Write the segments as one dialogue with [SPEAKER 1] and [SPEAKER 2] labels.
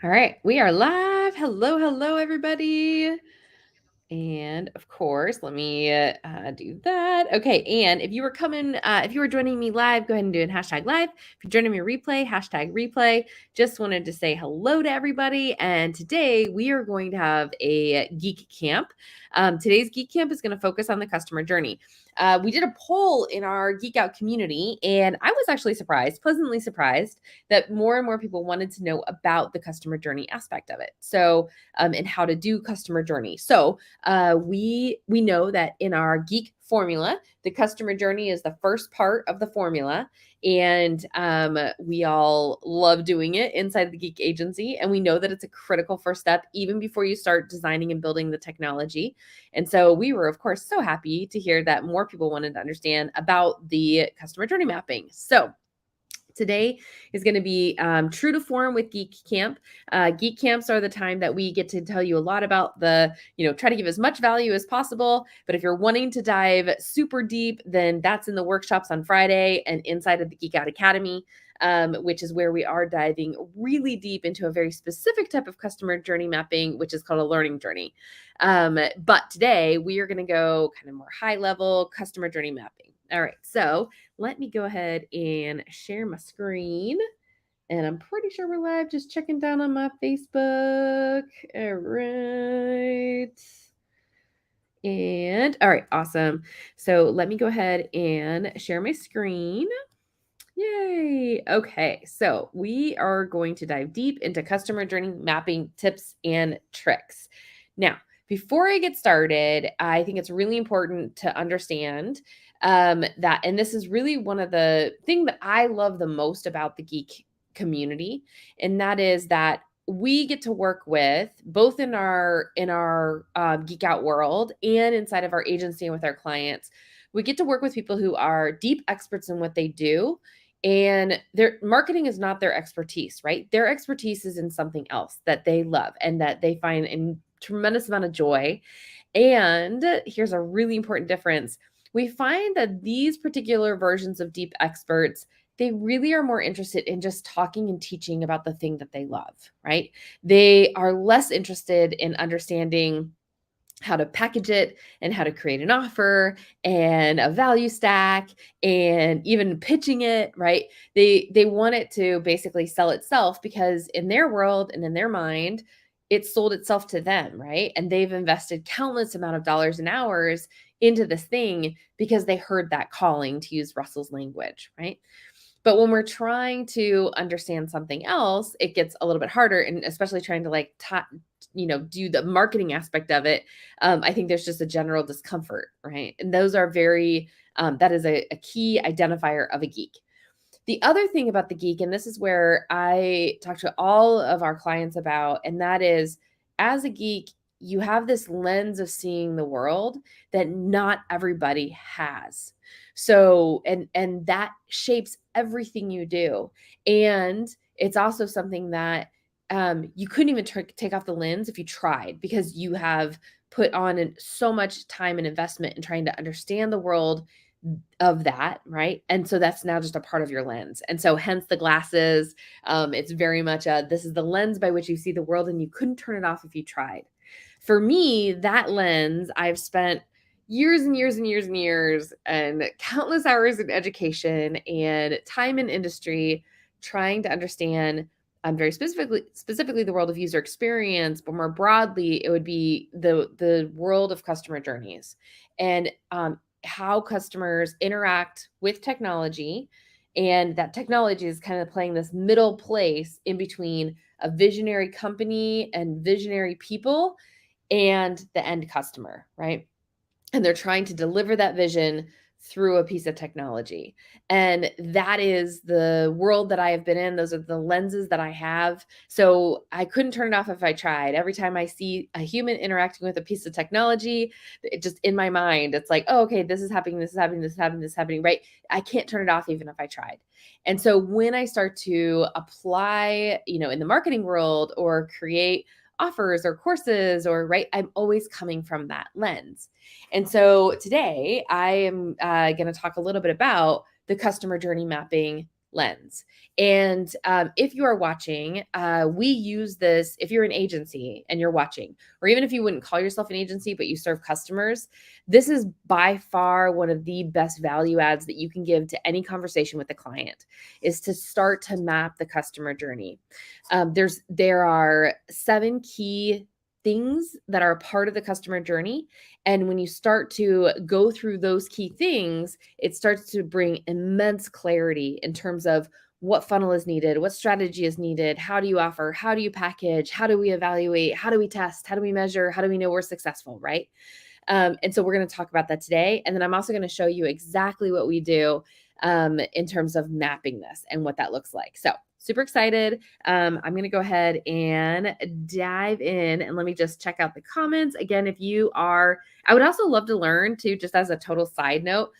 [SPEAKER 1] All right, we are live. Hello, hello, everybody. And of course, let me do that. Okay, and if you were joining me live, go ahead and do a hashtag live. If you're joining me replay, hashtag replay. Just wanted to say hello to everybody. And today we are going to have a Geek Camp. Today's Geek Camp is going to focus on the customer journey. We did a poll in our Geekout community, and I was actually pleasantly surprised, that more and more people wanted to know about the customer journey aspect of it. So, and how to do customer journey. So, we know that in our Geek formula, the customer journey is the first part of the formula, and we all love doing it inside the Geek agency, and we know that it's a critical first step even before you start designing and building the technology. And so we were, of course, so happy to hear that more people wanted to understand about the customer journey mapping. So today is going to be true to form with Geek Camp. Geek Camps are the time that we get to tell you a lot about try to give as much value as possible. But if you're wanting to dive super deep, then that's in the workshops on Friday and inside of the Geekout Academy, which is where we are diving really deep into a very specific type of customer journey mapping, which is called a learning journey. But today we are going to go kind of more high level customer journey mapping. All right, so let me go ahead and share my screen. And I'm pretty sure we're live. Just checking down on my Facebook. All right. And all right, awesome. So let me go ahead and share my screen. Yay. Okay, so we are going to dive deep into customer journey mapping tips and tricks. Now, before I get started, I think it's really important to understand that, and this is really one of the things that I love the most about the Geek community, and that is that we get to work with both in our Geek Out world and inside of our agency and with our clients. We get to work with people who are deep experts in what they do, and their marketing is not their expertise, right? Their expertise is in something else that they love and that they find in tremendous amount of joy. And here's a really important difference. We find that these particular versions of deep experts, they really are more interested in just talking and teaching about the thing that they love, right? They are less interested in understanding how to package it and how to create an offer and a value stack and even pitching it, right? They want it to basically sell itself, because in their world and in their mind, it sold itself to them, right? And they've invested countless amount of dollars and hours into this thing because they heard that calling, to use Russell's language, right? But when we're trying to understand something else, it gets a little bit harder, and especially trying to do the marketing aspect of it. I think there's just a general discomfort, right? And those are that is a key identifier of a geek. The other thing about the geek, and this is where I talk to all of our clients about, and that is, as a geek, you have this lens of seeing the world that not everybody has. So, and that shapes everything you do. And it's also something that you couldn't even take off the lens if you tried, because you have put on so much time and investment in trying to understand the world of that, right? And so that's now just a part of your lens. And so hence the glasses. It's very much this is the lens by which you see the world, and you couldn't turn it off if you tried. For me, that lens, I've spent years and years and years and years and countless hours in education and time in industry trying to understand very specifically the world of user experience, but more broadly, it would be the world of customer journeys, and how customers interact with technology. And that technology is kind of playing this middle place in between a visionary company and visionary people and the end customer, right? And they're trying to deliver that vision through a piece of technology. And that is the world that I have been in. Those are the lenses that I have. So I couldn't turn it off if I tried. Every time I see a human interacting with a piece of technology, it just, in my mind, it's like, oh, okay, this is happening, this is happening, this is happening, this is happening, right? I can't turn it off even if I tried. And so when I start to apply, in the marketing world, or create offers or courses, or right, I'm always coming from that lens. And so today I am going to talk a little bit about the customer journey mapping lens. And if you are watching, we use this, if you're an agency and you're watching, or even if you wouldn't call yourself an agency, but you serve customers, this is by far one of the best value adds that you can give to any conversation with the client, is to start to map the customer journey. There are 7 key things that are a part of the customer journey. And when you start to go through those key things, it starts to bring immense clarity in terms of what funnel is needed, what strategy is needed, how do you offer, how do you package, how do we evaluate, how do we test, how do we measure, how do we know we're successful, right? And so we're going to talk about that today. And then I'm also going to show you exactly what we do in terms of mapping this and what that looks like. So super excited. I'm going to go ahead and dive in, and let me just check out the comments. Again, I would also love to learn too, just as a total side note,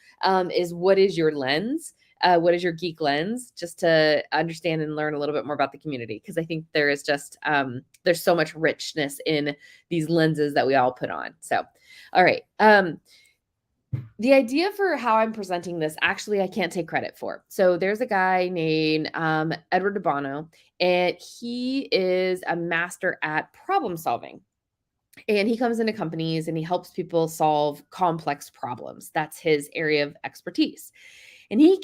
[SPEAKER 1] is what is your lens? What is your geek lens, just to understand and learn a little bit more about the community? Because I think there is just, there's so much richness in these lenses that we all put on. So, all right. The idea for how I'm presenting this, actually, I can't take credit for. So there's a guy named Edward de Bono, and he is a master at problem solving. And he comes into companies and he helps people solve complex problems. That's his area of expertise. And he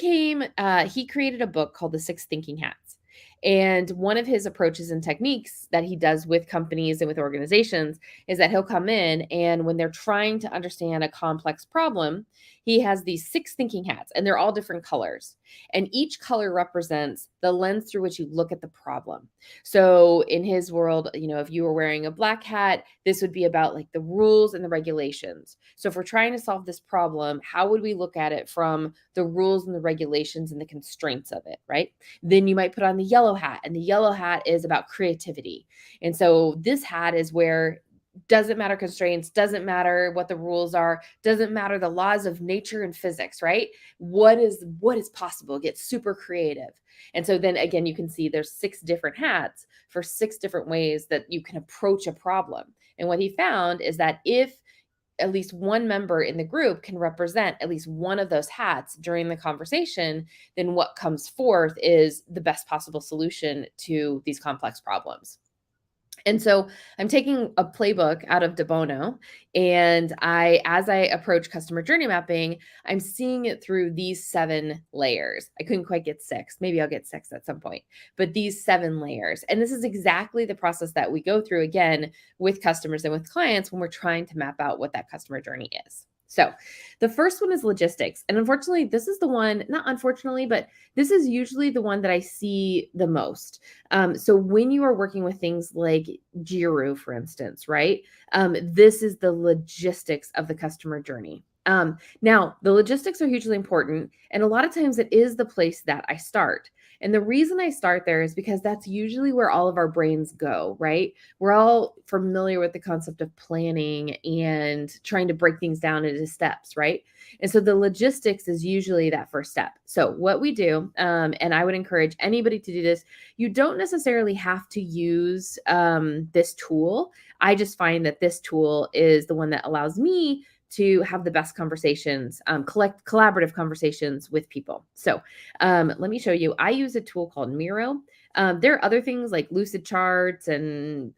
[SPEAKER 1] created a book called The Six Thinking Hats. And one of his approaches and techniques that he does with companies and with organizations is that he'll come in, and when they're trying to understand a complex problem, he has these 6 thinking hats, and they're all different colors. And each color represents the lens through which you look at the problem. So in his world, if you were wearing a black hat, this would be about like the rules and the regulations. So if we're trying to solve this problem, how would we look at it from the rules and the regulations and the constraints of it, right? Then you might put on the yellow hat, and the yellow hat is about creativity. And so this hat is where doesn't matter constraints, doesn't matter what the rules are, doesn't matter the laws of nature and physics, right? What is possible? Get super creative. And so then again, you can see there's 6 different hats for 6 different ways that you can approach a problem. And what he found is that if at least one member in the group can represent at least one of those hats during the conversation, then what comes forth is the best possible solution to these complex problems. And so I'm taking a playbook out of De Bono, and as I approach customer journey mapping, I'm seeing it through these 7 layers. I couldn't quite get 6. Maybe I'll get 6 at some point, but these 7 layers. And this is exactly the process that we go through again with customers and with clients when we're trying to map out what that customer journey is. So the first one is logistics. And unfortunately, this is the one, not unfortunately, but this is usually the one that I see the most. So when you are working with things like Jira, for instance, right? This is the logistics of the customer journey. Now, the logistics are hugely important. And a lot of times it is the place that I start. And the reason I start there is because that's usually where all of our brains go, right? We're all familiar with the concept of planning and trying to break things down into steps, right? And so the logistics is usually that first step. So what we do, and I would encourage anybody to do this, you don't necessarily have to use this tool. I just find that this tool is the one that allows me to have the best conversations, collaborative conversations with people. So let me show you. I use a tool called Miro. There are other things like Lucid Charts and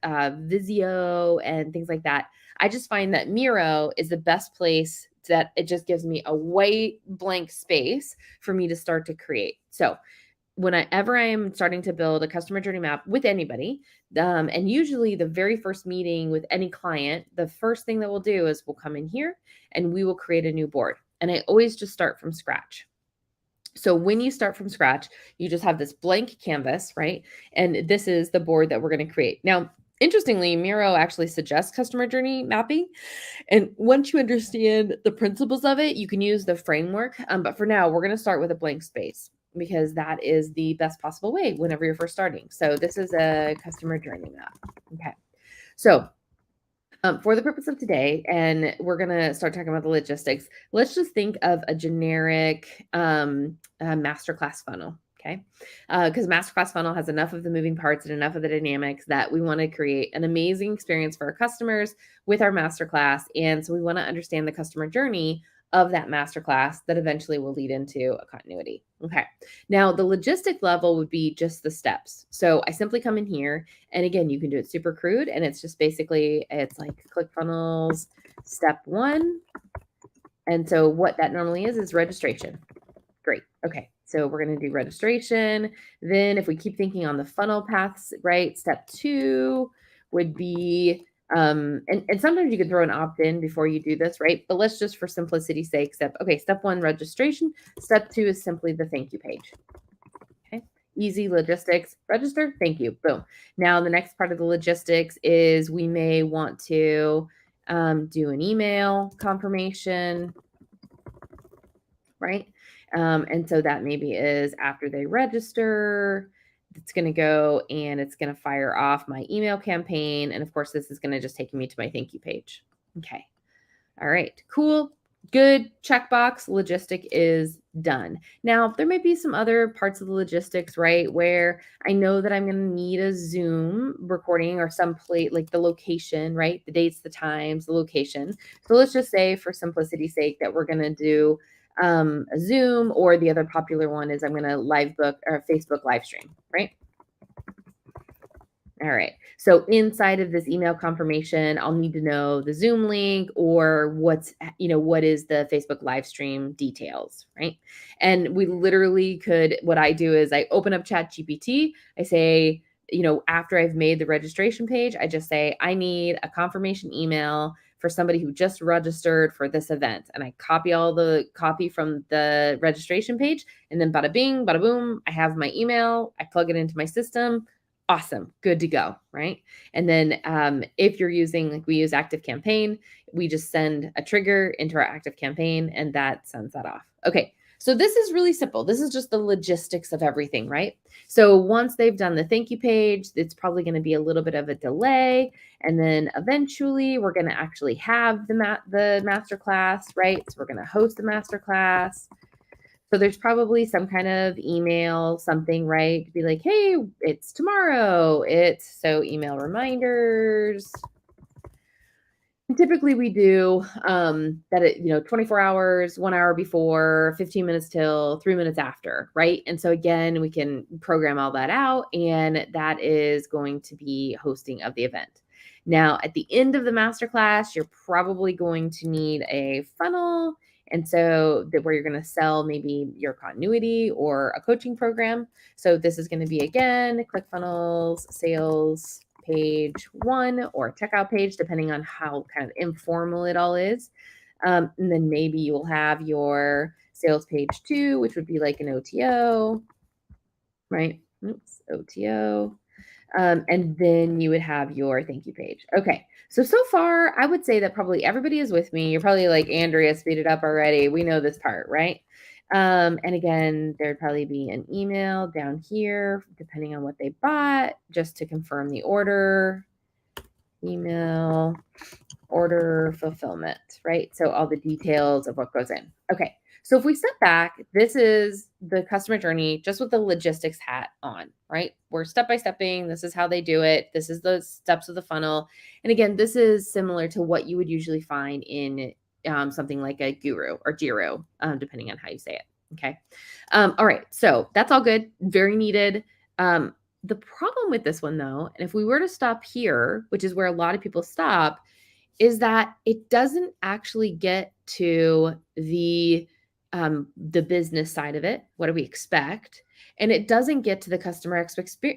[SPEAKER 1] Visio and things like that. I just find that Miro is the best place that it just gives me a white blank space for me to start to create. So whenever I am starting to build a customer journey map with anybody, and usually the very first meeting with any client, the first thing that we'll do is we'll come in here and we will create a new board. And I always just start from scratch. So when you start from scratch, you just have this blank canvas, right? And this is the board that we're going to create. Now, interestingly, Miro actually suggests customer journey mapping. And once you understand the principles of it, you can use the framework. But for now, we're going to start with a blank space, because that is the best possible way whenever you're first starting. So this is a customer journey map. Okay. So for the purpose of today, and we're going to start talking about the logistics, let's just think of a generic masterclass funnel. Okay. Because masterclass funnel has enough of the moving parts and enough of the dynamics that we want to create an amazing experience for our customers with our masterclass. And so we want to understand the customer journey of that masterclass that eventually will lead into a continuity. Okay. Now the logistic level would be just the steps. So I simply come in here, and again, you can do it super crude, and it's just basically, it's like ClickFunnels step 1. And so what that normally is registration. Great. Okay. So we're going to do registration. Then if we keep thinking on the funnel paths, right? Step 2 would be, and sometimes you could throw an opt-in before you do this, right? But let's just for simplicity's sake, step 1, registration. Step 2 is simply the thank you page. Okay. Easy logistics, register, thank you, boom. Now the next part of the logistics is we may want to do an email confirmation, right? And so that maybe is after they register, it's going to go and it's going to fire off my email campaign. And of course, this is going to just take me to my thank you page. Okay. All right, cool. Good. Checkbox. Logistic is done. Now, there may be some other parts of the logistics, right, where I know that I'm going to need a Zoom recording or some plate, like the location, right? The dates, the times, the location. So let's just say for simplicity's sake that we're going to do a Zoom, or the other popular one is I'm going to live book or Facebook live stream, right? All right. So inside of this email confirmation, I'll need to know the Zoom link or what is the Facebook live stream details, right? And we literally could, what I do is I open up ChatGPT. I say, after I've made the registration page, I just say, I need a confirmation email for somebody who just registered for this event. And I copy all the copy from the registration page, and then bada bing, bada boom, I have my email, I plug it into my system. Awesome. Good to go. Right. And then if you're using, like we use Active Campaign, we just send a trigger into our Active Campaign and that sends that off. Okay. So this is really simple. This is just the logistics of everything, right? So once they've done the thank you page, it's probably going to be a little bit of a delay. And then eventually we're going to actually have the masterclass, right? So we're going to host the masterclass. So there's probably some kind of email, something, right? To be like, hey, it's tomorrow. So email reminders. And typically we do that 24 hours, 1 hour before, 15 minutes till, 3 minutes after, right? And so again, we can program all that out, and that is going to be hosting of the event. Now, at the end of the masterclass, you're probably going to need a funnel. And so where you're going to sell maybe your continuity or a coaching program. So this is going to be, again, ClickFunnels, sales page 1 or checkout page, depending on how kind of informal it all is. And then maybe you'll have your sales page 2, which would be like an OTO, right? Oops, OTO. And then you would have your thank you page. Okay. So far, I would say that probably everybody is with me. You're probably like, Andrea, speed it up already. We know this part, right? And again, there'd probably be an email down here, depending on what they bought, just to confirm the order, email, order fulfillment, right? So all the details of what goes in. Okay. So if we step back, this is the customer journey just with the logistics hat on, right? We're step-by-stepping. This is how they do it. This is the steps of the funnel. And again, this is similar to what you would usually find in something like a Guru or Jiro, depending on how you say it. Okay. All right. So that's all good. Very needed. The problem with this one, though, and if we were to stop here, which is where a lot of people stop, is that it doesn't actually get to the business side of it. What do we expect? And it doesn't get to the customer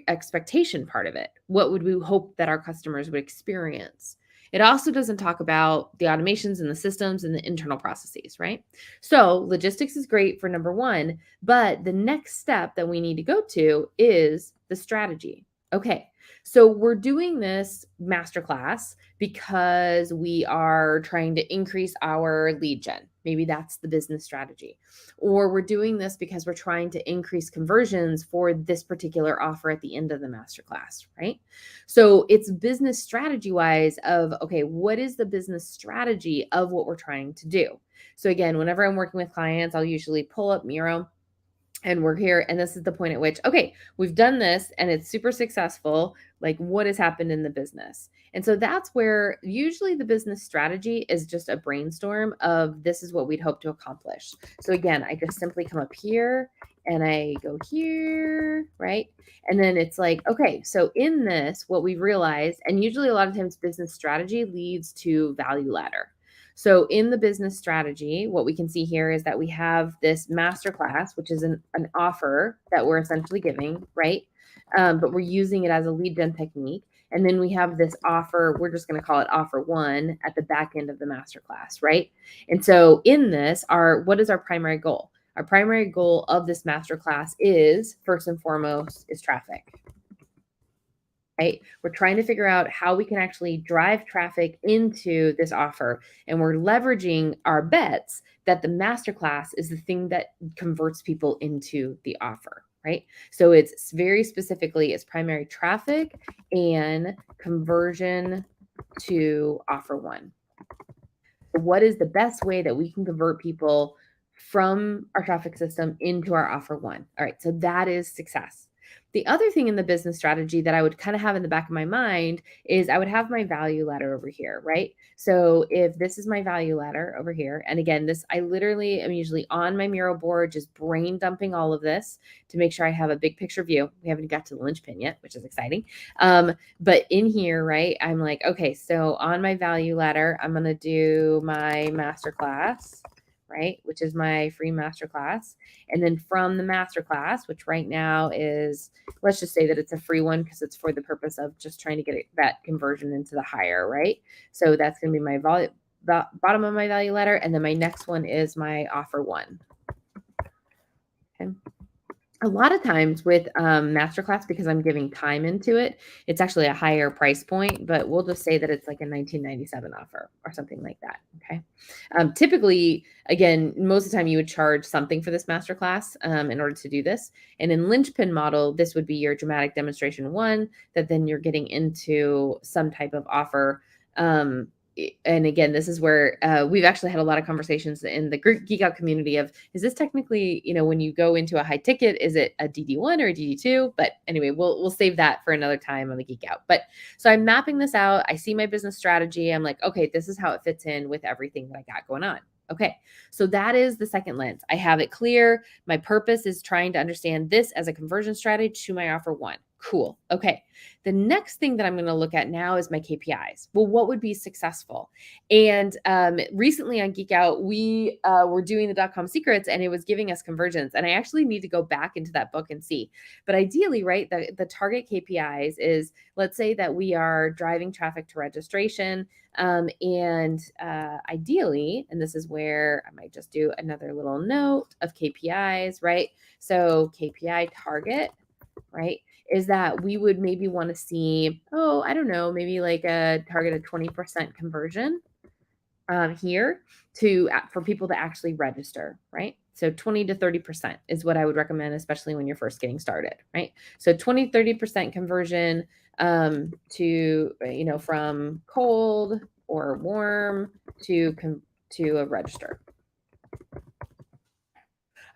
[SPEAKER 1] expectation part of it. What would we hope that our customers would experience? It also doesn't talk about the automations and the systems and the internal processes, right? So logistics is great for number 1, but the next step that we need to go to is the strategy. Okay, so we're doing this masterclass because we are trying to increase our lead gen. Maybe that's the business strategy. Or we're doing this because we're trying to increase conversions for this particular offer at the end of the masterclass, right? So it's business strategy wise of, okay, what is the business strategy of what we're trying to do? So again, whenever I'm working with clients, I'll usually pull up Miro and we're here. And this is the point at which, okay, we've done this and it's super successful. Like, what has happened in the business? And so that's where usually the business strategy is just a brainstorm of this is what we'd hope to accomplish. So again, I just simply come up here and I go here, right? And then it's like, okay, so in this, what we've realized, and usually a lot of times business strategy leads to value ladder. So in the business strategy, what we can see here is that we have this masterclass, which is an offer that we're essentially giving, right? But we're using it as a lead gen technique. And then we have this offer, we're just going to call it offer one at the back end of the masterclass, right? And so in this, what is our primary goal? Our primary goal of this masterclass is, first and foremost, is traffic. Right? We're trying to figure out how we can actually drive traffic into this offer. And we're leveraging our bets that the masterclass is the thing that converts people into the offer, right? So it's very specifically, it's primary traffic and conversion to offer one. What is the best way that we can convert people from our traffic system into our offer one? All right, so that is success. The other thing in the business strategy that I would kind of have in the back of my mind is I would have my value ladder over here, right? So if this is my value ladder over here, and again, this I literally am usually on my mural board, just brain dumping all of this to make sure I have a big picture view. We haven't got to the linchpin yet, which is exciting. But in here, right, I'm like, okay, so on my value ladder, I'm going to do my masterclass, right, which is my free masterclass. And then from the masterclass, which right now is, let's just say that it's a free one because it's for the purpose of just trying to get that conversion into the higher, right? So that's going to be my bottom of my value ladder. And then my next one is my offer one. Okay. A lot of times with masterclass, because I'm giving time into it, it's actually a higher price point, but we'll just say that it's like a $19.97 offer or something like that. Okay. Typically, again, most of the time you would charge something for this masterclass in order to do this. And in linchpin model, this would be your dramatic demonstration one, that then you're getting into some type of offer. And again, this is where we've actually had a lot of conversations in the Geekout community of, is this technically, when you go into a high ticket, is it a DD1 or a DD2? But anyway, we'll save that for another time on the Geekout. But so I'm mapping this out. I see my business strategy. I'm like, okay, this is how it fits in with everything that I got going on. Okay, so that is the second lens. I have it clear. My purpose is trying to understand this as a conversion strategy to my offer one. Cool. Okay. The next thing that I'm going to look at now is my KPIs. Well, what would be successful? And recently on Geekout, we were doing the .com secrets and it was giving us conversions. And I actually need to go back into that book and see. But ideally, right, the target KPIs is, let's say that we are driving traffic to registration. And ideally, and this is where I might just do another little note of KPIs, right? So KPI target, right, is that we would maybe want to see, I don't know, maybe like a target of 20% conversion here for people to actually register, right? So 20 to 30% is what I would recommend, especially when you're first getting started, right? So 20, 30% conversion to, from cold or warm to a register.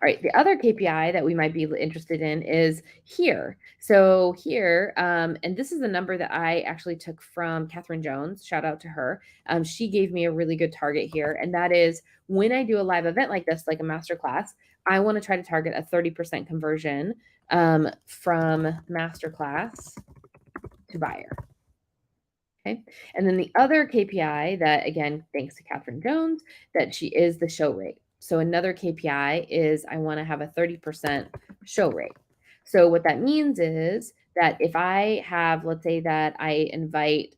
[SPEAKER 1] All right, the other KPI that we might be interested in is here. So here, and this is a number that I actually took from Catherine Jones. Shout out to her. She gave me a really good target here, and that is when I do a live event like this, like a masterclass, I want to try to target a 30% conversion from masterclass to buyer. Okay. And then the other KPI that, again, thanks to Catherine Jones, that she is the show rate. So another KPI is I want to have a 30% show rate. So what that means is that if I have, let's say that I invite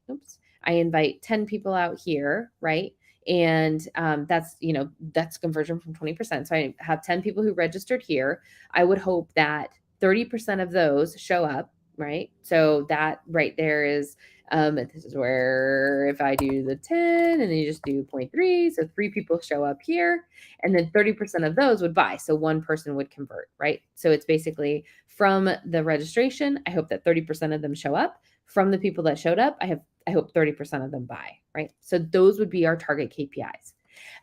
[SPEAKER 1] 10 people out here, right? And that's conversion from 20%. So I have 10 people who registered here. I would hope that 30% of those show up, right? So that right there is this is where if I do the 10 and then you just do 0.3, so 3 people show up here, and then 30% of those would buy. So one person would convert, right? So it's basically from the registration, I hope that 30% of them show up. From the people that showed up, I hope 30% of them buy, right? So those would be our target KPIs.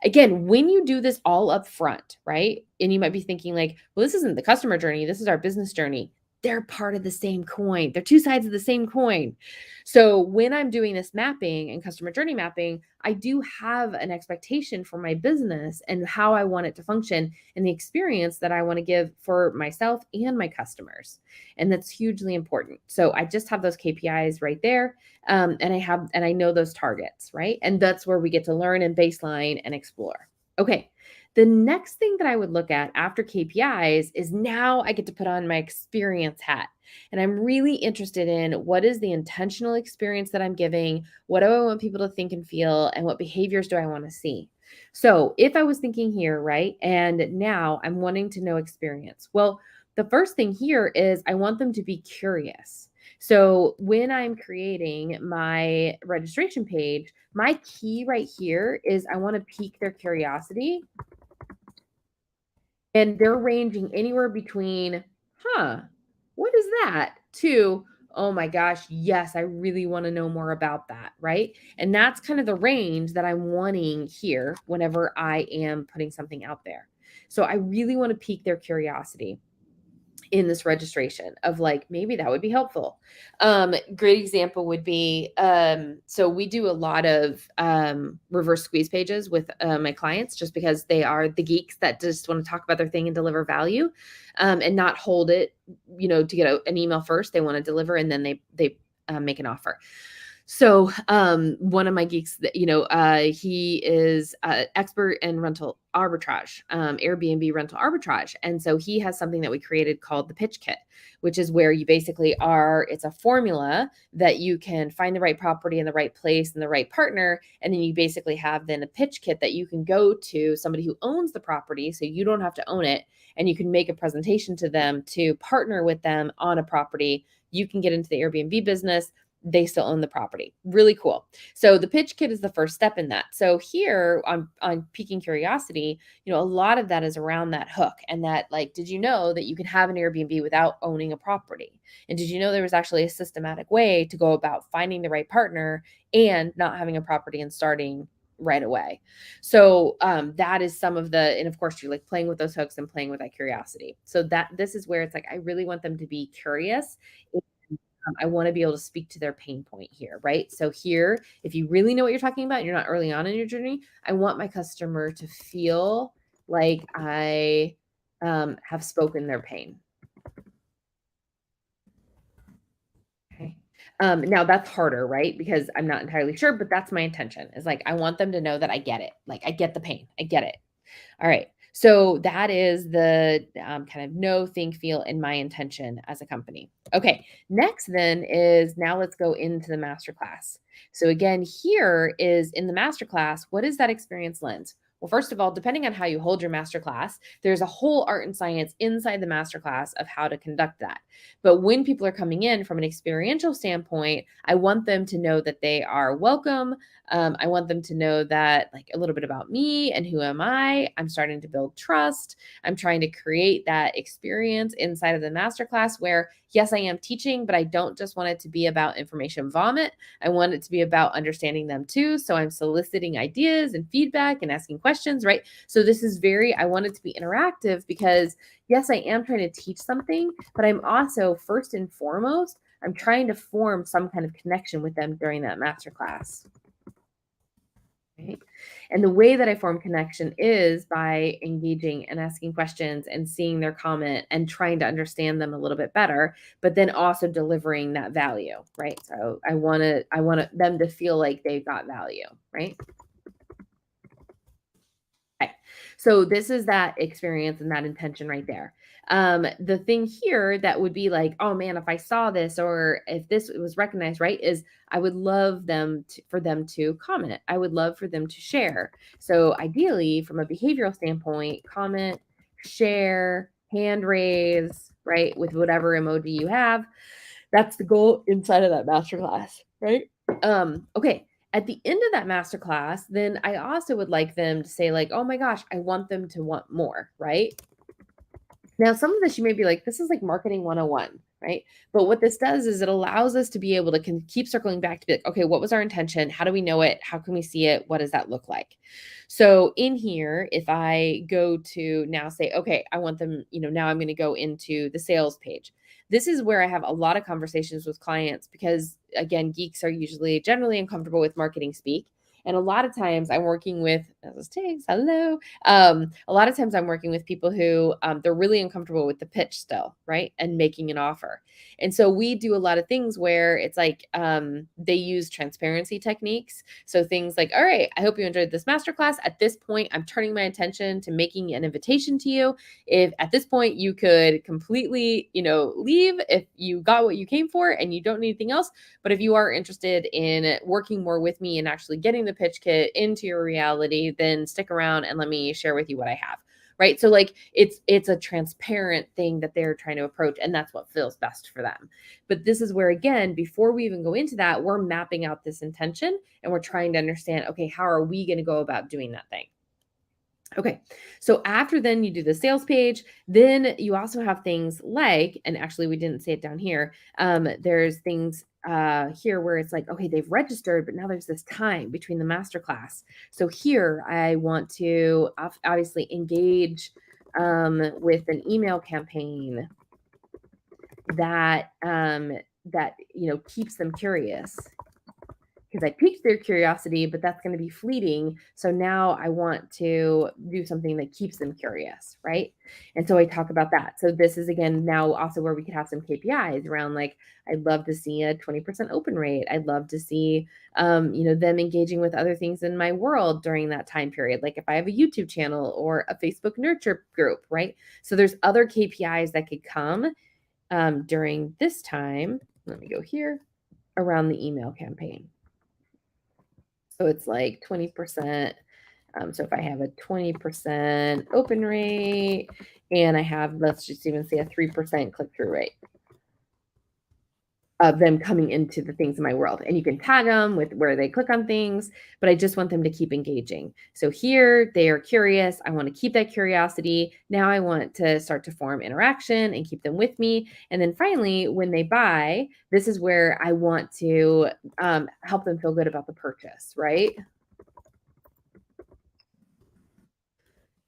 [SPEAKER 1] Again, when you do this all up front, right? And you might be thinking like, well, this isn't the customer journey, this is our business journey. they're part of the same coin. They're two sides of the same coin. So when I'm doing this mapping and customer journey mapping, I do have an expectation for my business and how I want it to function and the experience that I want to give for myself and my customers. And that's hugely important. So I just have those KPIs right there. And I know those targets, right? And that's where we get to learn and baseline and explore. Okay. The next thing that I would look at after KPIs is now I get to put on my experience hat. And I'm really interested in what is the intentional experience that I'm giving? What do I want people to think and feel? And what behaviors do I want to see? So if I was thinking here, right, and now I'm wanting to know experience. Well, the first thing here is I want them to be curious. So when I'm creating my registration page, my key right here is I want to pique their curiosity, and they're ranging anywhere between, huh, what is that? To, oh my gosh, yes, I really want to know more about that, right? And that's kind of the range that I'm wanting here whenever I am putting something out there. So I really want to pique their curiosity in this registration of like maybe that would be helpful. Great example would be so we do a lot of reverse squeeze pages with my clients just because they are the geeks that just want to talk about their thing and deliver value, and not hold it, to get an email first. They want to deliver and then they make an offer. So, one of my geeks that, he is expert in rental arbitrage, Airbnb rental arbitrage. And so he has something that we created called the pitch kit, which is where you basically it's a formula that you can find the right property in the right place and the right partner. And then you basically have then a pitch kit that you can go to somebody who owns the property. So you don't have to own it, and you can make a presentation to them to partner with them on a property. You can get into the Airbnb business, they still own the property. Really cool. So the pitch kit is the first step in that. So here on piquing curiosity, a lot of that is around that hook and that, like, did you know that you can have an Airbnb without owning a property? And did you know there was actually a systematic way to go about finding the right partner and not having a property and starting right away? So that is some of and of course you're like playing with those hooks and playing with that curiosity. So this is where it's like, I really want them to be curious. I want to be able to speak to their pain point here, right? So here, if you really know what you're talking about, you're not early on in your journey, I want my customer to feel like I have spoken their pain. Okay. Now that's harder, right? Because I'm not entirely sure, but that's my intention is like, I want them to know that I get it. Like, I get the pain. I get it. All right. So that is the kind of know, think, feel, and my intention as a company. Okay. Next, then is now let's go into the masterclass. So again, here is in the masterclass, what is that experience lens? Well, first of all, depending on how you hold your masterclass, there's a whole art and science inside the masterclass of how to conduct that. But when people are coming in from an experiential standpoint, I want them to know that they are welcome. I want them to know that, like, a little bit about me and who am I. I'm starting to build trust. I'm trying to create that experience inside of the masterclass where, yes, I am teaching, but I don't just want it to be about information vomit. I want it to be about understanding them too. So I'm soliciting ideas and feedback and asking questions, right? So this is I want it to be interactive because, yes, I am trying to teach something, but I'm also, first and foremost, I'm trying to form some kind of connection with them during that masterclass. Right? And the way that I form connection is by engaging and asking questions and seeing their comment and trying to understand them a little bit better, but then also delivering that value, right? So I want them to feel like they've got value, right? Okay. So this is that experience and that intention right there. The thing here that would be like, oh man, if I saw this or if this was recognized, right, is I would love for them to comment. I would love for them to share. So ideally, from a behavioral standpoint, comment, share, hand raise, right, with whatever emoji you have. That's the goal inside of that masterclass, right? Okay. At the end of that masterclass, then I also would like them to say, like, oh my gosh, I want them to want more, right? Now, some of this you may be like, this is like marketing 101, right? But what this does is it allows us to be able to keep circling back to be like, okay, what was our intention? How do we know it? How can we see it? What does that look like? So in here, if I go to now say, okay, I want them, now I'm going to go into the sales page. this is where I have a lot of conversations with clients because, again, geeks are usually generally uncomfortable with marketing speak. And a lot of times I'm working with, this takes, hello. A lot of times I'm working with people who they're really uncomfortable with the pitch still, right? And making an offer. And so we do a lot of things where it's like they use transparency techniques. So things like, all right, I hope you enjoyed this masterclass. At this point, I'm turning my attention to making an invitation to you. If at this point you could completely, leave if you got what you came for and you don't need anything else. But if you are interested in working more with me and actually getting the pitch kit into your reality, then stick around and let me share with you what I have. Right. So like it's a transparent thing that they're trying to approach, and that's what feels best for them. But this is where, again, before we even go into that, we're mapping out this intention and we're trying to understand, okay, how are we going to go about doing that thing? Okay, so after then you do the sales page, then you also have things like, and actually we didn't say it down here, there's things here where it's like, okay, they've registered, but now there's this time between the masterclass. So here I want to obviously engage with an email campaign that keeps them curious, because I piqued their curiosity, but that's going to be fleeting. So now I want to do something that keeps them curious, right? And so I talk about that. So this is, again, now also where we could have some KPIs around, like, I'd love to see a 20% open rate. I'd love to see, them engaging with other things in my world during that time period. Like if I have a YouTube channel or a Facebook nurture group, right? So there's other KPIs that could come during this time. Let me go here around the email campaign. So it's like 20%. So if I have a 20% open rate and I have, let's just even say, a 3% click-through rate of them coming into the things in my world. And you can tag them with where they click on things, but I just want them to keep engaging. So here they are curious. I want to keep that curiosity. Now I want to start to form interaction and keep them with me. And then finally, when they buy, this is where I want to help them feel good about the purchase, right?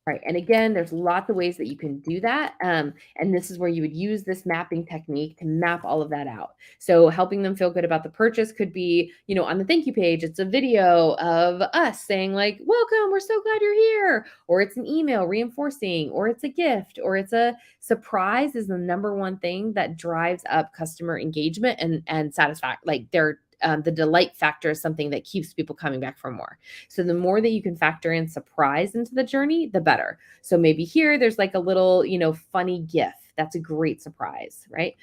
[SPEAKER 1] Right. And again, there's lots of ways that you can do that. And this is where you would use this mapping technique to map all of that out. So helping them feel good about the purchase could be, on the thank you page, it's a video of us saying like, welcome, we're so glad you're here. Or it's an email reinforcing, or it's a gift, or it's a surprise is the number one thing that drives up customer engagement and satisfaction. Like the delight factor is something that keeps people coming back for more. So the more that you can factor in surprise into the journey, the better. So maybe here there's like a little, funny GIF. That's a great surprise, right?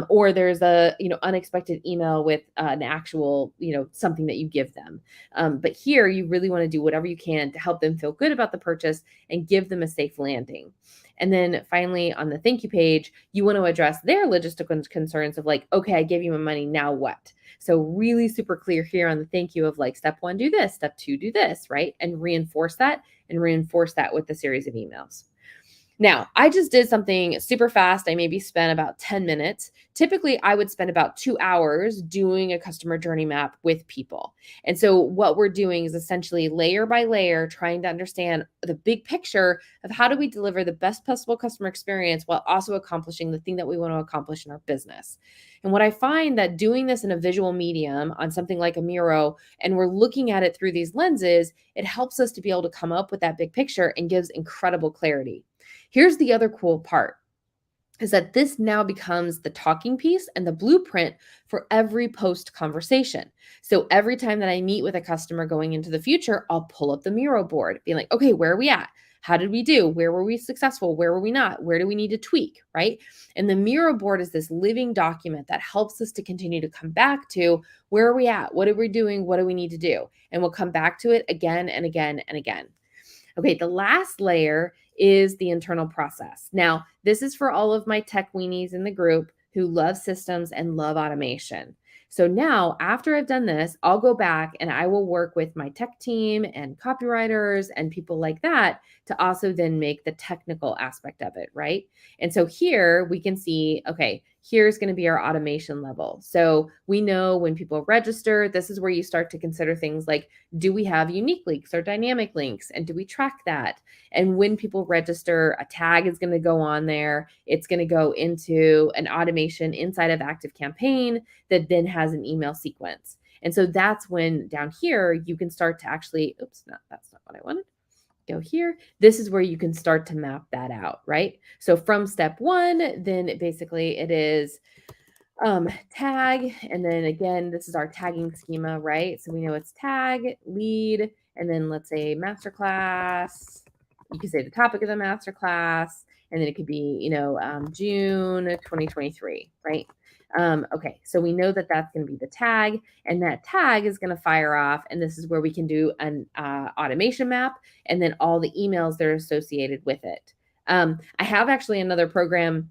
[SPEAKER 1] Or there's a, unexpected email with an actual, something that you give them. But here you really want to do whatever you can to help them feel good about the purchase and give them a safe landing. And then finally, on the thank you page, you want to address their logistical concerns of like, okay, I gave you my money, now what? So really super clear here on the thank you of like, step one, do this, step two, do this, right? And reinforce that with a series of emails. Now, I just did something super fast. I maybe spent about 10 minutes. Typically, I would spend about 2 hours doing a customer journey map with people. And so what we're doing is essentially layer by layer, trying to understand the big picture of how do we deliver the best possible customer experience while also accomplishing the thing that we want to accomplish in our business. And what I find that doing this in a visual medium on something like a Miro, and we're looking at it through these lenses, it helps us to be able to come up with that big picture and gives incredible clarity. Here's the other cool part, is that this now becomes the talking piece and the blueprint for every post conversation. So every time that I meet with a customer going into the future, I'll pull up the Miro board, being like, okay, where are we at? How did we do? Where were we successful? Where were we not? Where do we need to tweak, right? And the Miro board is this living document that helps us to continue to come back to where are we at? What are we doing? What do we need to do? And we'll come back to it again and again and again. Okay, the last layer is the internal process. Now, this is for all of my tech weenies in the group who love systems and love automation. So now after I've done this, I'll go back and I will work with my tech team and copywriters and people like that to also then make the technical aspect of it, right? And so here we can see, okay, here's going to be our automation level. So we know when people register, this is where you start to consider things like, do we have unique links or dynamic links? And do we track that? And when people register, a tag is going to go on there. It's going to go into an automation inside of ActiveCampaign that then has an email sequence. And so that's when down here, you can start to actually, oops, no, that's not what I wanted. Go here. This is where you can start to map that out, right? So from step one, then basically it is tag, and then again, this is our tagging schema, right? So we know it's tag, lead, and then let's say masterclass. You could say the topic of the masterclass, and then it could be, June 2023, right? Okay, so we know that that's going to be the tag, and that tag is going to fire off, and this is where we can do an automation map, and then all the emails that are associated with it. I have actually another program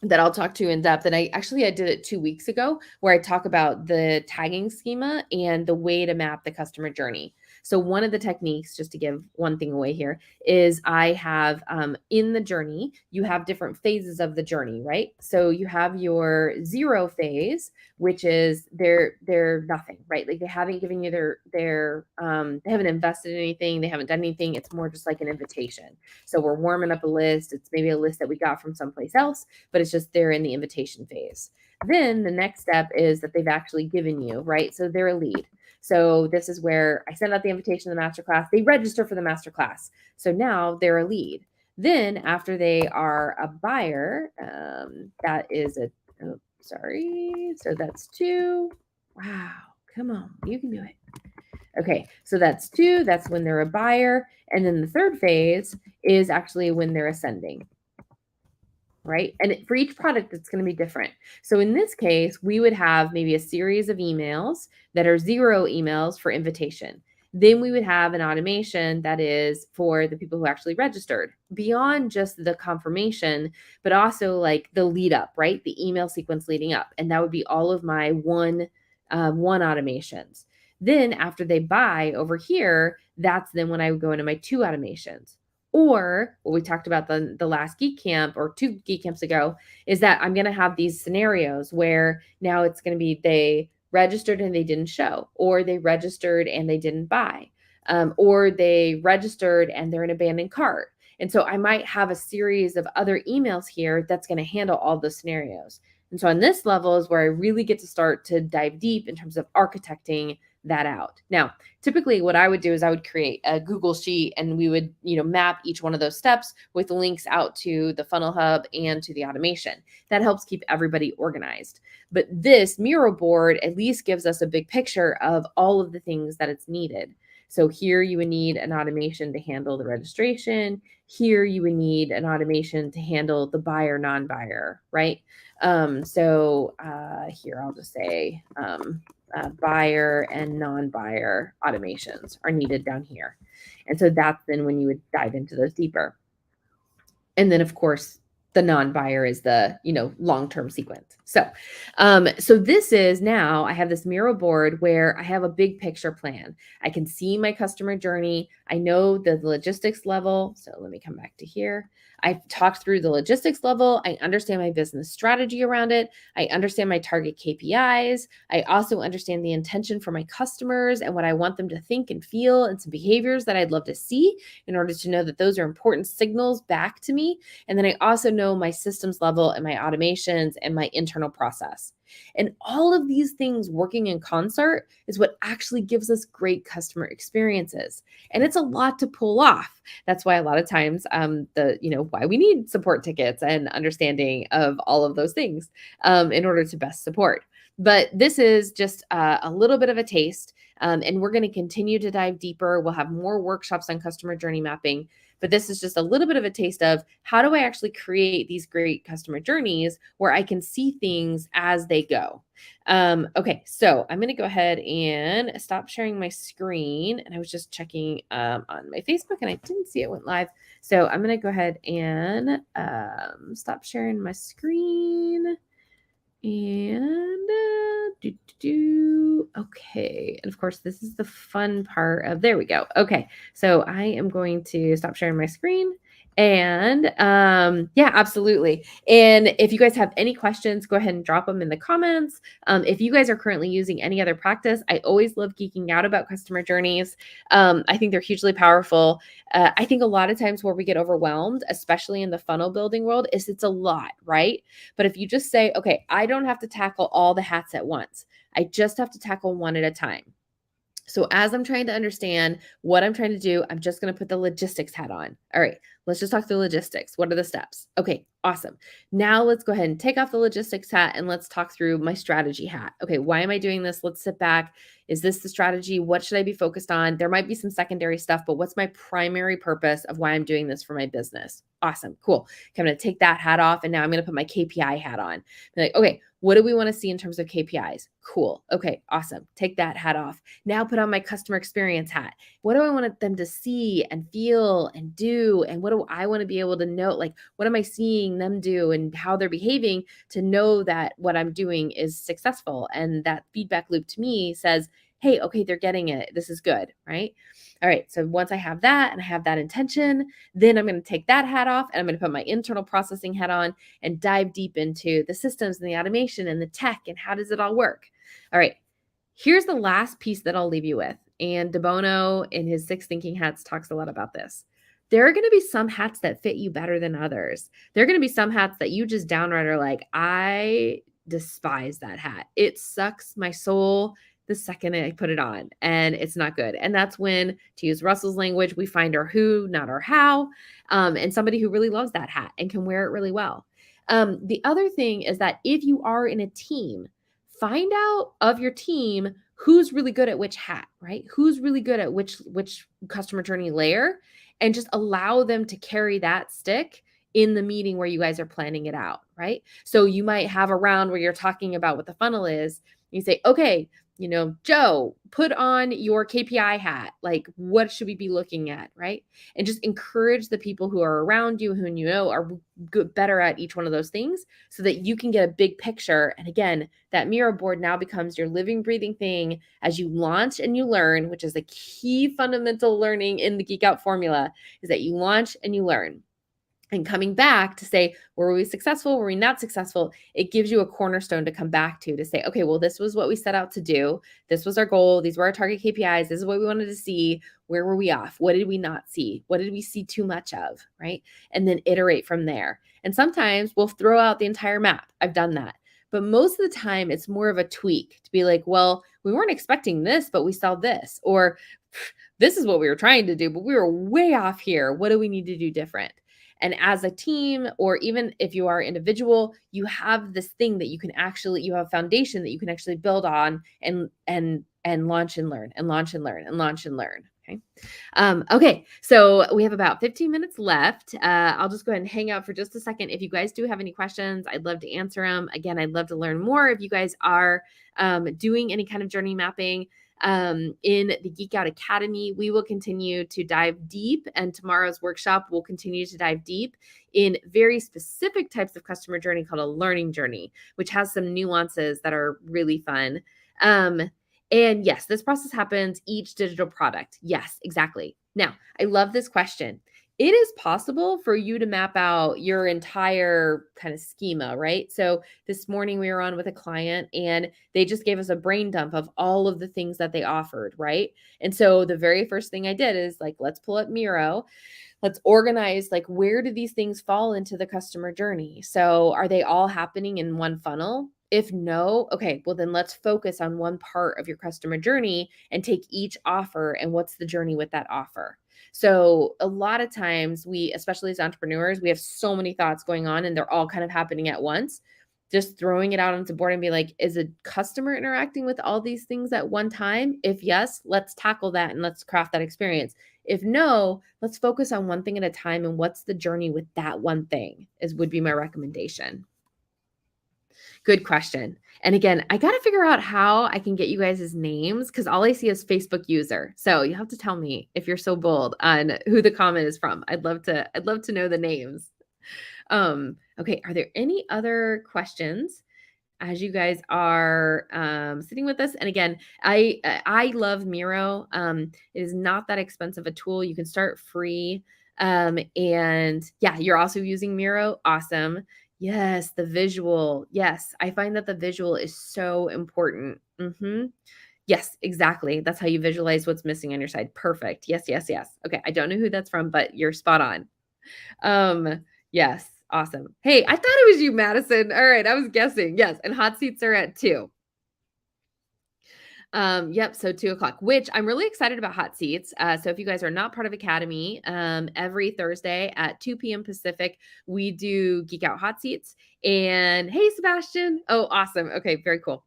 [SPEAKER 1] that I'll talk to in depth. And I did it 2 weeks ago where I talk about the tagging schema and the way to map the customer journey. So one of the techniques, just to give one thing away here, is I have in the journey, you have different phases of the journey, right? So you have your 0 phase, which is they're nothing, right? Like they haven't given you they haven't invested in anything, they haven't done anything. It's more just like an invitation. So we're warming up a list. It's maybe a list that we got from someplace else, but it's just they're in the invitation phase. Then the next step is that they've actually given you, right? So they're a lead. So this is where I send out the invitation to the masterclass. They register for the masterclass. So now they're a lead. Then after they are a buyer, that is sorry. So that's 2. Wow. Come on. You can do it. Okay. So that's 2. That's when they're a buyer. And then the third phase is actually when they're ascending. Right? And for each product, it's going to be different. So in this case, we would have maybe a series of emails that are 0 emails for invitation. Then we would have an automation that is for the people who actually registered beyond just the confirmation, but also like the lead up, right? The email sequence leading up. And that would be all of my one automations. Then after they buy over here, that's then when I would go into my 2 automations. Or what we talked about the last Geek Camp or 2 Geek Camps ago is that I'm going to have these scenarios where now it's going to be they registered and they didn't show, or they registered and they didn't buy, or they registered and they're an abandoned cart. And so I might have a series of other emails here that's going to handle all those scenarios. And so on this level is where I really get to start to dive deep in terms of architecting that out. Now, typically what I would do is I would create a Google sheet and we would, map each one of those steps with links out to the funnel hub and to the automation. That helps keep everybody organized. But this Miro board at least gives us a big picture of all of the things that it's needed. So here you would need an automation to handle the registration. Here you would need an automation to handle the buyer, non-buyer, right? Here I'll just say buyer and non-buyer automations are needed down here. And so that's then when you would dive into those deeper. And then of course, the non-buyer is the, long-term sequence. So this is now I have this Miro board where I have a big picture plan. I can see my customer journey. I know the logistics level. So let me come back to here. I've talked through the logistics level. I understand my business strategy around it. I understand my target KPIs. I also understand the intention for my customers and what I want them to think and feel and some behaviors that I'd love to see in order to know that those are important signals back to me. And then I also know my systems level and my automations and my internal process. And all of these things working in concert is what actually gives us great customer experiences. And it's a lot to pull off. That's why a lot of times why we need support tickets and understanding of all of those things in order to best support. But this is just a little bit of a taste. And we're going to continue to dive deeper. We'll have more workshops on customer journey mapping. But this is just a little bit of a taste of how do I actually create these great customer journeys where I can see things as they go. Okay, so I'm going to go ahead and stop sharing my screen. And I was just checking on my Facebook and I didn't see it went live. So I'm going to go ahead and stop sharing my screen. And okay. And of course, this is the fun part of, there we go. Okay. So I am going to stop sharing my screen. And yeah, absolutely. And if you guys have any questions, go ahead and drop them in the comments. If you guys are currently using any other practice, I always love geeking out about customer journeys. I think they're hugely powerful. I think a lot of times where we get overwhelmed, especially in the funnel building world, is it's a lot, right? But if you just say, okay, I don't have to tackle all the hats at once, I just have to tackle one at a time. So as I'm trying to understand what I'm trying to do, I'm just going to put the logistics hat on. All right, let's just talk through logistics. What are the steps? Okay, awesome. Now let's go ahead and take off the logistics hat and let's talk through my strategy hat. Okay, why am I doing this? Let's sit back. Is this the strategy? What should I be focused on? There might be some secondary stuff, but what's my primary purpose of why I'm doing this for my business? Awesome, cool. Okay, I'm going to take that hat off and now I'm going to put my KPI hat on. Be like, okay, what do we want to see in terms of KPIs? Cool. Okay, awesome. Take that hat off. Now put on my customer experience hat. What do I want them to see and feel and do? And what do I want to be able to know? Like, what am I seeing them do and how they're behaving to know that what I'm doing is successful? And that feedback loop to me says, hey, okay, they're getting it. This is good, right? All right. So once I have that and I have that intention, then I'm going to take that hat off and I'm going to put my internal processing hat on and dive deep into the systems and the automation and the tech and how does it all work. All right. Here's the last piece that I'll leave you with. And DeBono in his Six Thinking Hats talks a lot about this. There are going to be some hats that fit you better than others. There are going to be some hats that you just downright are like, I despise that hat. It sucks my soul the second I put it on and it's not good. And that's when, to use Russell's language, we find our who, not our how, and somebody who really loves that hat and can wear it really well. The other thing is that if you are in a team, find out of your team who's really good at which hat, right? Who's really good at which customer journey layer, and just allow them to carry that stick in the meeting where you guys are planning it out, right? So you might have a round where you're talking about what the funnel is. You say, okay, Joe, put on your KPI hat. Like, what should we be looking at, right? And just encourage the people who are around you, who you know are good, better at each one of those things, so that you can get a big picture. And again, that Miro board now becomes your living, breathing thing as you launch and you learn, which is a key fundamental learning in the Geek Out formula, is that you launch and you learn. And coming back to say, were we successful? Were we not successful? It gives you a cornerstone to come back to say, okay, well, this was what we set out to do. This was our goal. These were our target KPIs. This is what we wanted to see. Where were we off? What did we not see? What did we see too much of? Right. And then iterate from there. And sometimes we'll throw out the entire map. I've done that. But most of the time, it's more of a tweak to be like, well, we weren't expecting this, but we saw this. Or this is what we were trying to do, but we were way off here. What do we need to do different? And as a team, or even if you are individual, you have this thing that you can actually, you have a foundation that you can actually build on and launch and learn and launch and learn and launch and learn. Okay. Okay. So we have about 15 minutes left. I'll just go ahead and hang out for just a second. If you guys do have any questions, I'd love to answer them. Again, I'd love to learn more. If you guys are doing any kind of journey mapping, in the Geek Out Academy, we will continue to dive deep, and tomorrow's workshop will continue to dive deep in very specific types of customer journey called a learning journey, which has some nuances that are really fun. And yes, this process happens each digital product. Yes, exactly. Now, I love this question. It is possible for you to map out your entire kind of schema, right? So this morning we were on with a client and they just gave us a brain dump of all of the things that they offered, right? And so the very first thing I did is like, let's pull up Miro. Let's organize, like, where do these things fall into the customer journey? So are they all happening in one funnel? If no, okay, well then let's focus on one part of your customer journey and take each offer and what's the journey with that offer. So a lot of times we, especially as entrepreneurs, we have so many thoughts going on and they're all kind of happening at once. Just throwing it out onto board and be like, is a customer interacting with all these things at one time? If yes, let's tackle that and let's craft that experience. If no, let's focus on one thing at a time and what's the journey with that one thing would be my recommendation. Good question. And again, I got to figure out how I can get you guys' names because all I see is Facebook user. So you have to tell me if you're so bold on who the comment is from. I'd love to know the names. Okay. Are there any other questions? as you guys are sitting with us. And again, I love Miro. It is not that expensive a tool. You can start free. And yeah, you're also using Miro. Awesome. Yes, the visual. Yes, I find that the visual is so important. Yes, exactly. That's how you visualize what's missing on your side. Perfect. Yes, yes, yes. Okay, I don't know who that's from, but you're spot on. Yes, awesome. Hey, I thought it was you, Madison. All right, I was guessing. Yes, and hot seats are at 2. Yep, so 2 o'clock, which I'm really excited about hot seats. So if you guys are not part of Academy, every Thursday at 2 p.m. Pacific, we do Geek Out hot seats. And hey, Sebastian. Oh, awesome. Okay, very cool.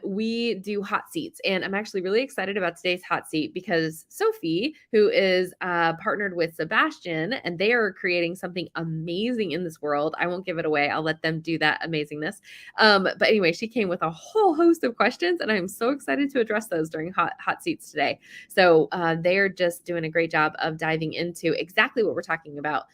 [SPEAKER 1] We do hot seats, and I'm actually really excited about today's hot seat because Sophie, who is partnered with Sebastian, and they are creating something amazing in this world. I won't give it away. I'll let them do that amazingness. But anyway, she came with a whole host of questions, and I'm so excited to address those during hot seats today. So they are just doing a great job of diving into exactly what we're talking about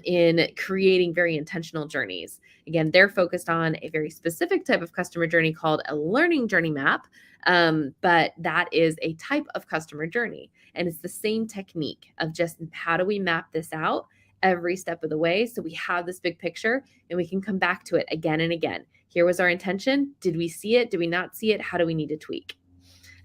[SPEAKER 1] in creating very intentional journeys. Again, they're focused on a very specific type of customer journey called a learning journey map. But that is a type of customer journey. And it's the same technique of just how do we map this out every step of the way so we have this big picture and we can come back to it again and again. Here was our intention. Did we see it? Did we not see it? How do we need to tweak?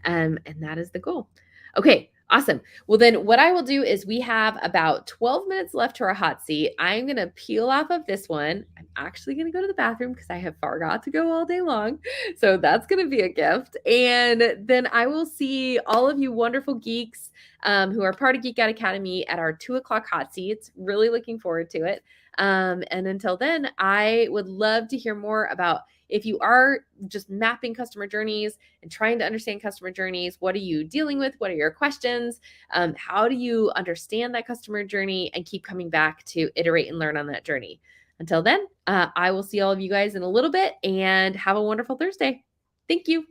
[SPEAKER 1] And that is the goal. Okay, awesome. Well, then what I will do is we have about 12 minutes left to our hot seat. I'm going to peel off of this one. I'm actually going to go to the bathroom because I have forgot to go all day long. So that's going to be a gift. And then I will see all of you wonderful geeks who are part of Geek Out Academy at our 2 o'clock hot seats. Really looking forward to it. And until then, I would love to hear more about if you are just mapping customer journeys and trying to understand customer journeys. What are you dealing with? What are your questions? How do you understand that customer journey and keep coming back to iterate and learn on that journey? Until then, I will see all of you guys in a little bit and have a wonderful Thursday. Thank you.